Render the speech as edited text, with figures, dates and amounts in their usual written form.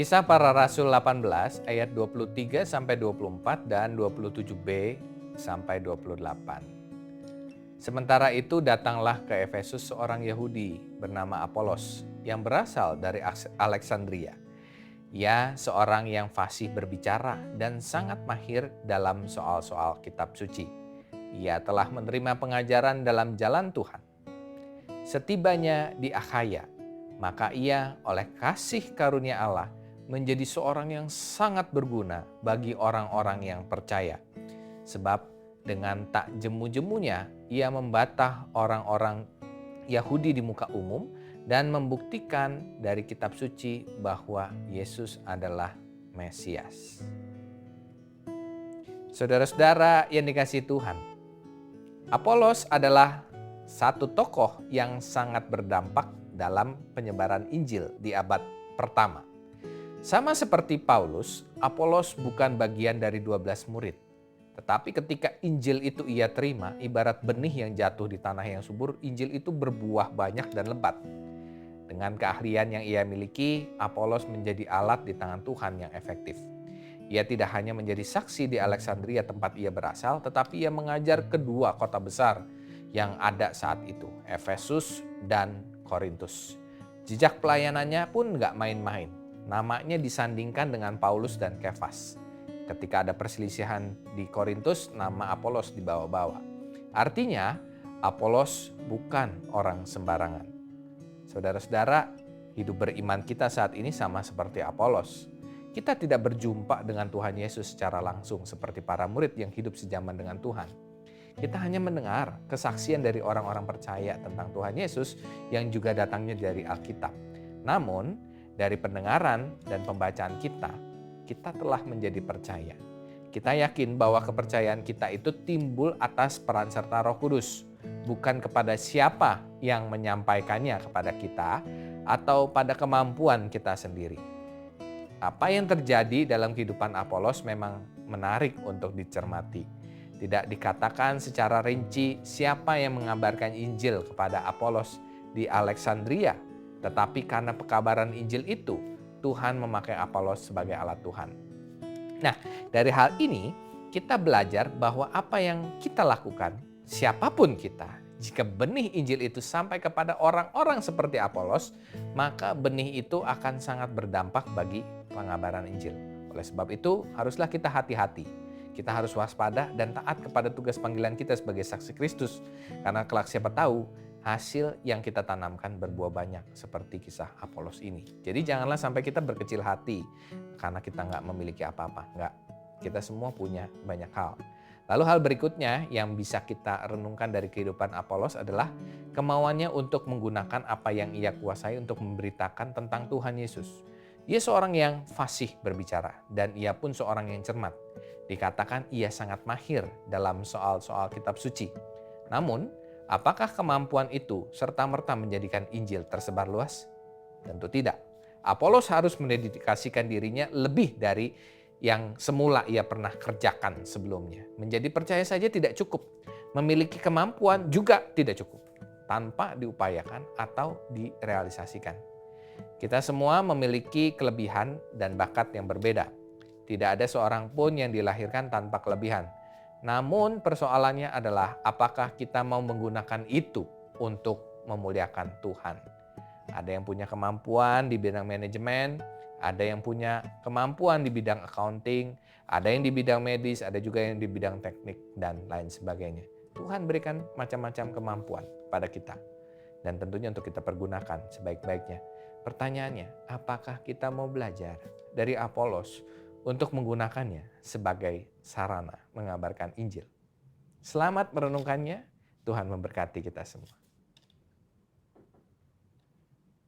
Kisah Para Rasul 18 ayat 23 sampai 24 dan 27b sampai 28. Sementara itu datanglah ke Efesus seorang Yahudi bernama Apolos yang berasal dari Alexandria. Ia seorang yang fasih berbicara dan sangat mahir dalam soal-soal kitab suci. Ia telah menerima pengajaran dalam jalan Tuhan. Setibanya di Akhaya, maka ia oleh kasih karunia Allah menjadi seorang yang sangat berguna bagi orang-orang yang percaya. Sebab dengan tak jemu-jemunya ia membatah orang-orang Yahudi di muka umum dan membuktikan dari kitab suci bahwa Yesus adalah Mesias. Saudara-saudara yang dikasihi Tuhan, Apolos adalah satu tokoh yang sangat berdampak dalam penyebaran Injil di abad pertama. Sama seperti Paulus, Apolos bukan bagian dari 12 murid. Tetapi ketika Injil itu ia terima, ibarat benih yang jatuh di tanah yang subur, Injil itu berbuah banyak dan lebat. Dengan keahlian yang ia miliki, Apolos menjadi alat di tangan Tuhan yang efektif. Ia tidak hanya menjadi saksi di Alexandria tempat ia berasal, tetapi ia mengajar kedua kota besar yang ada saat itu, Efesus dan Korintus. Jejak pelayanannya pun gak main-main. Namanya disandingkan dengan Paulus dan Kefas. Ketika ada perselisihan di Korintus, nama Apolos dibawa-bawa. Artinya, Apolos bukan orang sembarangan. Saudara-saudara, hidup beriman kita saat ini sama seperti Apolos. Kita tidak berjumpa dengan Tuhan Yesus secara langsung seperti para murid yang hidup sejaman dengan Tuhan. Kita hanya mendengar kesaksian dari orang-orang percaya tentang Tuhan Yesus yang juga datangnya dari Alkitab. Namun, dari pendengaran dan pembacaan kita telah menjadi percaya. Kita yakin bahwa kepercayaan kita itu timbul atas peran serta Roh Kudus, bukan kepada siapa yang menyampaikannya kepada kita atau pada kemampuan kita sendiri. Apa yang terjadi dalam kehidupan Apolos memang menarik untuk dicermati. Tidak dikatakan secara rinci siapa yang mengabarkan Injil kepada Apolos di Alexandria, tetapi karena pekabaran Injil itu, Tuhan memakai Apolos sebagai alat Tuhan. Nah, dari hal ini kita belajar bahwa apa yang kita lakukan, siapapun kita, jika benih Injil itu sampai kepada orang-orang seperti Apolos, maka benih itu akan sangat berdampak bagi pengabaran Injil. Oleh sebab itu, haruslah kita hati-hati. Kita harus waspada dan taat kepada tugas panggilan kita sebagai saksi Kristus. Karena kelak siapa tahu, hasil yang kita tanamkan berbuah banyak seperti kisah Apolos ini. Jadi janganlah sampai kita berkecil hati karena kita nggak memiliki apa-apa. Nggak, kita semua punya banyak hal. Lalu hal berikutnya yang bisa kita renungkan dari kehidupan Apolos adalah kemauannya untuk menggunakan apa yang ia kuasai untuk memberitakan tentang Tuhan Yesus. Ia seorang yang fasih berbicara dan ia pun seorang yang cermat. Dikatakan ia sangat mahir dalam soal-soal kitab suci. Namun, apakah kemampuan itu serta-merta menjadikan Injil tersebar luas? Tentu tidak. Apolos harus mendedikasikan dirinya lebih dari yang semula ia pernah kerjakan sebelumnya. Menjadi percaya saja tidak cukup. Memiliki kemampuan juga tidak cukup. Tanpa diupayakan atau direalisasikan. Kita semua memiliki kelebihan dan bakat yang berbeda. Tidak ada seorang pun yang dilahirkan tanpa kelebihan. Namun persoalannya adalah apakah kita mau menggunakan itu untuk memuliakan Tuhan. Ada yang punya kemampuan di bidang manajemen, ada yang punya kemampuan di bidang accounting, ada yang di bidang medis, ada juga yang di bidang teknik dan lain sebagainya. Tuhan berikan macam-macam kemampuan pada kita dan tentunya untuk kita pergunakan sebaik-baiknya. Pertanyaannya, apakah kita mau belajar dari Apolos untuk menggunakannya sebagai sarana mengabarkan Injil? Selamat merenungkannya, Tuhan memberkati kita semua.